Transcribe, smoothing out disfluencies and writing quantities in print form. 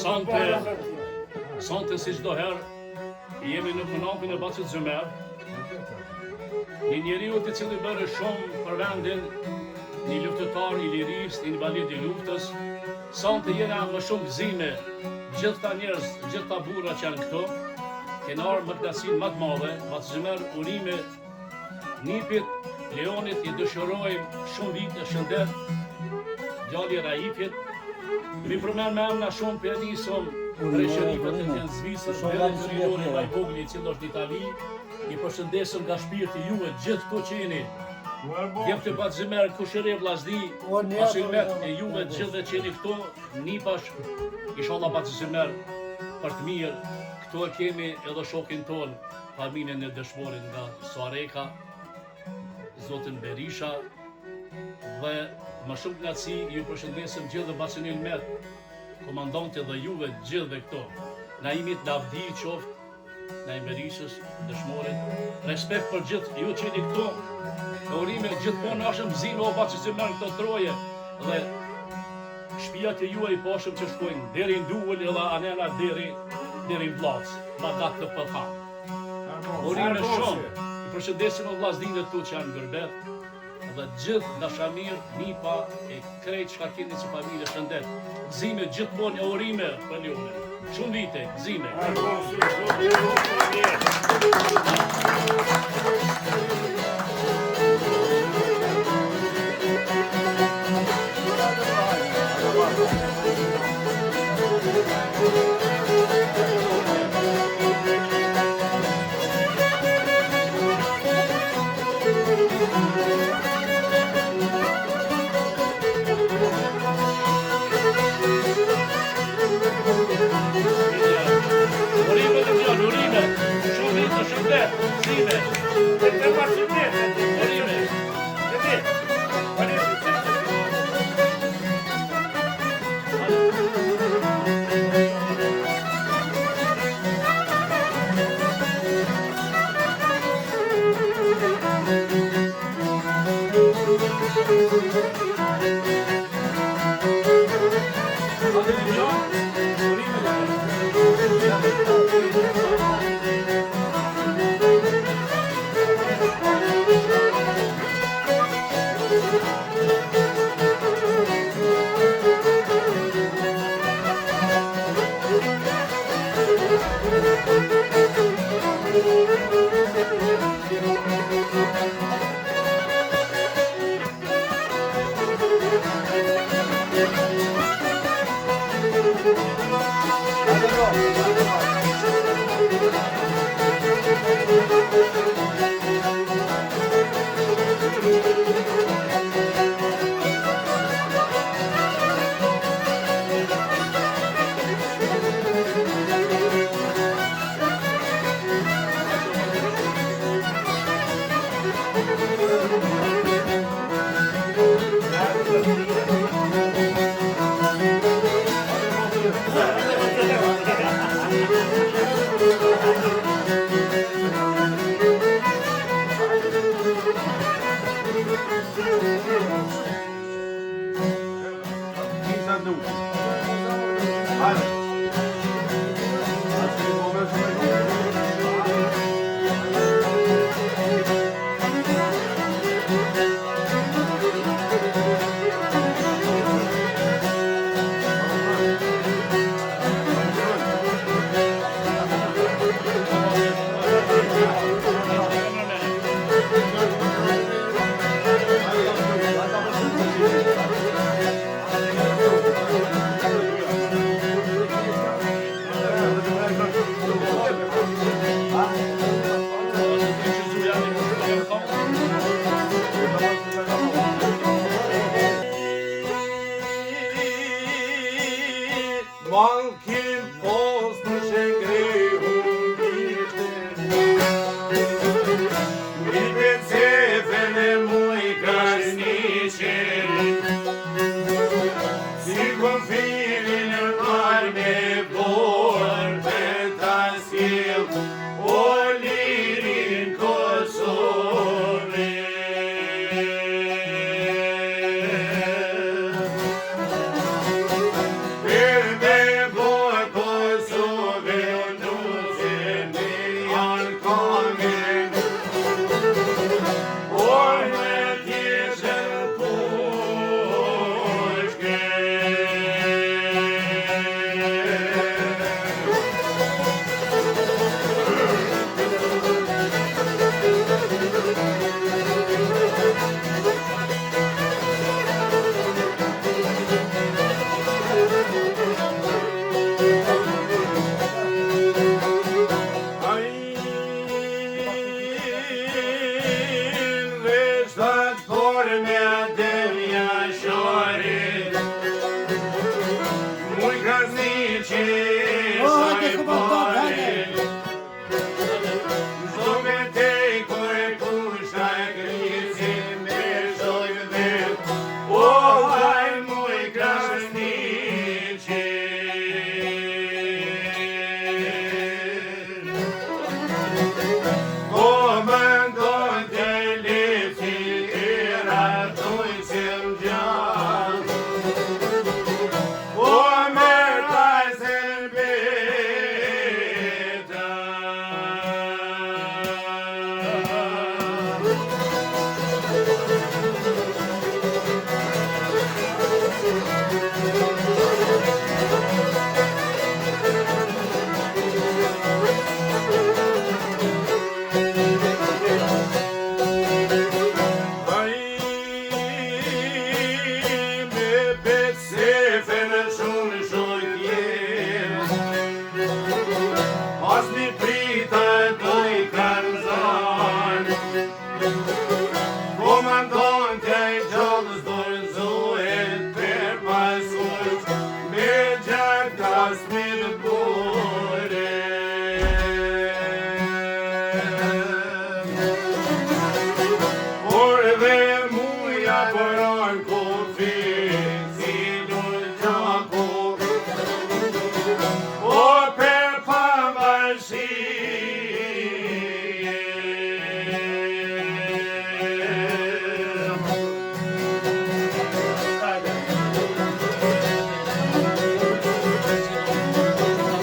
Sonte si çdo herë jemi në konakën e Bacit Zëmer, një njeriu i cili bëri shumë për vendin, një luftëtar i lirisë, një invalid i luftës. Sonte jena më shumë gëzime, gjithë ta njerëz, gjithë ta burra që janë këto, kena ardhur më knasinë më të madhe. Bacit Zëmer urime nipit Leonit i dëshirojmë shumë vite shëndet, djali Raifit. Mi përmend me emra shumë për nisëm prej shërifet e në Zvicër, edhe në Leoni Vajvogli i cili është në Itali. I përshëndesëm nga shpirti juve gjithë këto që jeni. Jem të Bacit Zëmer kushëri vllazdi, asilmet e juve gjithë që jeni këto, nipash, inshallah Bacit Zëmer për të mirë. Këto e kemi edhe shokin ton, familjen e dëshmorit nga Sareka, zotin Berisha, dhe më shumë knatësi ju përshëndesëm gjithë dhe Bacinil Met, komandante dhe juve gjithë dhe këto. Naimit Lavdi qoftë, Naim Berishës, dëshmorit, respekt për gjithë ju që jeni këto, e urime gjithmonë ashëm gëzime o Bacit Zëmer këto troje, dhe shtëpiat e juaj pashëm që shkojnë deri në Duvull edhe anena deri në Vllac, ma datë të pëlham. Urime shumë, i përshëndesim o vllazdinë të tu që janë në Gërbet, dhe gjithë dashamir, nipa e krejt çka keni si familje shëndet. Gëzime gjithmonë e urime për Leonin. Shumë vite, gëzime. Urime, shumë vite shëndet, gëzime. Urime. Boy Just me the